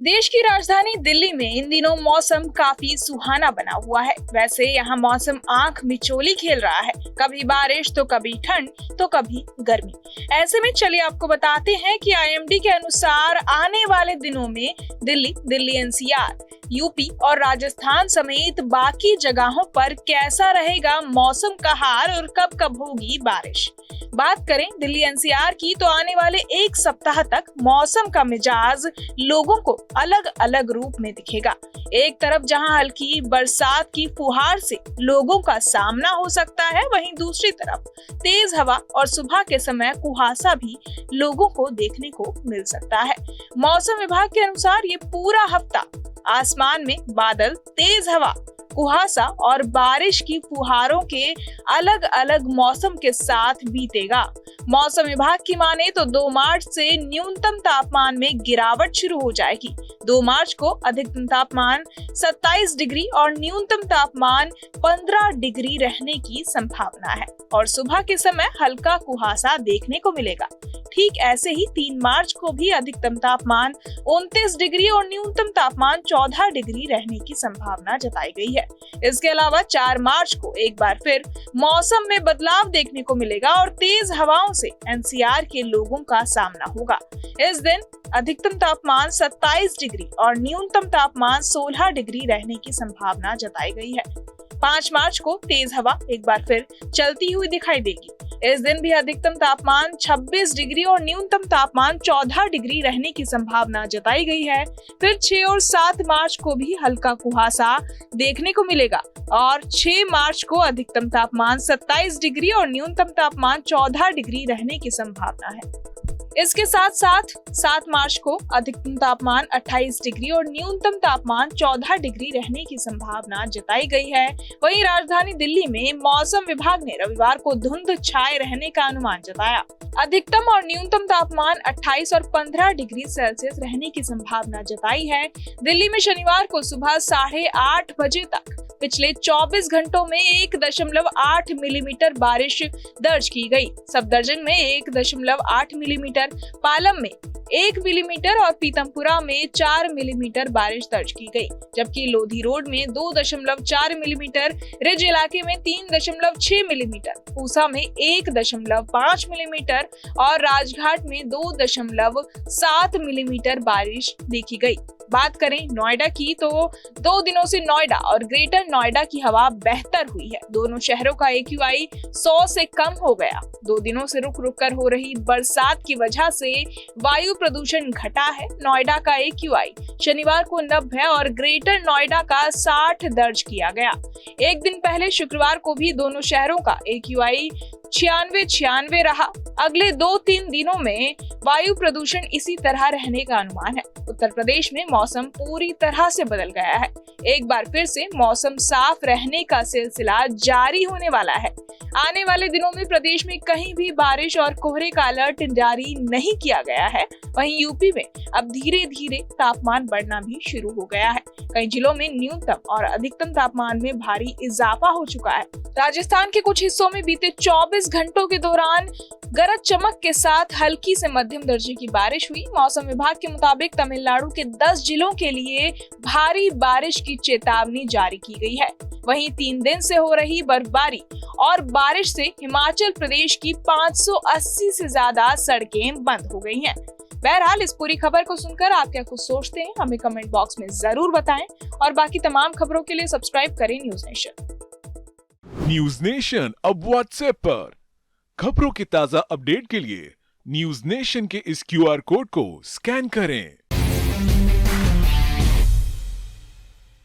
देश की राजधानी दिल्ली में इन दिनों मौसम काफी सुहाना बना हुआ है। वैसे यहाँ मौसम आंख मिचोली खेल रहा है, कभी बारिश तो कभी ठंड तो कभी गर्मी। ऐसे में चलिए आपको बताते हैं कि आईएमडी के अनुसार आने वाले दिनों में दिल्ली एनसीआर, यूपी और राजस्थान समेत बाकी जगहों पर कैसा रहेगा मौसम का हाल और कब कब होगी बारिश। बात करें दिल्ली एनसीआर की तो आने वाले एक सप्ताह तक मौसम का मिजाज लोगों को अलग अलग रूप में दिखेगा। एक तरफ जहां हल्की बरसात की फुहार से लोगों का सामना हो सकता है, वहीं दूसरी तरफ तेज हवा और सुबह के समय कुहासा भी लोगों को देखने को मिल सकता है। मौसम विभाग के अनुसार ये पूरा हफ्ता आसमान में बादल, तेज हवा, कुहासा और बारिश की फुहारों के अलग अलग मौसम के साथ बीतेगा। मौसम विभाग की माने तो 2 मार्च से न्यूनतम तापमान में गिरावट शुरू हो जाएगी। 2 मार्च को अधिकतम तापमान 27 डिग्री और न्यूनतम तापमान 15 डिग्री रहने की संभावना है और सुबह के समय हल्का कुहासा देखने को मिलेगा। ठीक ऐसे ही 3 मार्च को भी अधिकतम तापमान 29 डिग्री और न्यूनतम तापमान 14 डिग्री रहने की संभावना जताई गई है। इसके अलावा 4 मार्च को एक बार फिर मौसम में बदलाव देखने को मिलेगा और तेज हवाओं से एनसीआर के लोगों का सामना होगा। इस दिन अधिकतम तापमान 27 डिग्री और न्यूनतम तापमान 16 डिग्री रहने की संभावना जताई गई है। 5 मार्च को तेज हवा एक बार फिर चलती हुई दिखाई देगी। इस दिन भी अधिकतम तापमान 26 डिग्री और न्यूनतम तापमान 14 डिग्री रहने की संभावना जताई गई है। फिर 6 और 7 मार्च को भी हल्का कुहासा देखने को मिलेगा और 6 मार्च को अधिकतम तापमान 27 डिग्री और न्यूनतम तापमान 14 डिग्री रहने की संभावना है। इसके साथ साथ 7 मार्च को अधिकतम तापमान 28 डिग्री और न्यूनतम तापमान 14 डिग्री रहने की संभावना जताई गई है। वहीं राजधानी दिल्ली में मौसम विभाग ने रविवार को धुंध छाए रहने का अनुमान जताया। अधिकतम और न्यूनतम तापमान 28 और 15 डिग्री सेल्सियस रहने की संभावना जताई है। दिल्ली में शनिवार को सुबह 8:30 बजे तक पिछले 24 घंटों में 1.8 मिलीमीटर बारिश दर्ज की गई। सफदरजंग में 1.8 मिलीमीटर, पालम में 1 मिलीमीटर और पीतमपुरा में 4 मिलीमीटर बारिश दर्ज की गई, जबकि लोधी रोड में 2.4 मिलीमीटर, रिज इलाके में 3.6 मिलीमीटर, पूसा में 1.5 मिलीमीटर और राजघाट में 2.7 मिलीमीटर बारिश देखी गई। बात करें नोएडा की तो 2 दिनों से नोएडा और ग्रेटर नोएडा की हवा बेहतर हुई है। दोनों शहरों का AQI 100 से कम हो गया। 2 दिनों से रुक रुक कर हो रही बरसात की वजह से वायु प्रदूषण घटा है। नोएडा का AQI शनिवार को 90 और ग्रेटर नोएडा का 60 दर्ज किया गया। एक दिन पहले शुक्रवार को भी दोनों शहरों का AQI 96 रहा। अगले 2-3 दिनों में वायु प्रदूषण इसी तरह रहने का अनुमान है। उत्तर प्रदेश में मौसम पूरी तरह से बदल गया है। एक बार फिर से मौसम साफ रहने का सिलसिला जारी होने वाला है। आने वाले दिनों में प्रदेश में कहीं भी बारिश और कोहरे का अलर्ट जारी नहीं किया गया है। वहीं यूपी में अब धीरे धीरे तापमान बढ़ना भी शुरू हो गया है। कई जिलों में न्यूनतम और अधिकतम तापमान में भारी इजाफा हो चुका है। राजस्थान के कुछ हिस्सों में बीते 24 घंटों के दौरान गरज चमक के साथ हल्की से मध्यम दर्जे की बारिश हुई। मौसम विभाग के मुताबिक तमिलनाडु के 10 जिलों के लिए भारी बारिश की चेतावनी जारी की गई है। वहीं 3 दिन से हो रही बर्फबारी और बारिश से हिमाचल प्रदेश की 580 से ज्यादा सड़कें बंद हो गई हैं। बहरहाल इस पूरी खबर को सुनकर आप क्या कुछ सोचते हैं, हमें कमेंट बॉक्स में जरूर बताएं और बाकी तमाम खबरों के लिए सब्सक्राइब करें न्यूज नेशन। न्यूज नेशन अब व्हाट्सएप पर खबरों की ताजा अपडेट के लिए न्यूज नेशन के इस QR कोड को स्कैन करें।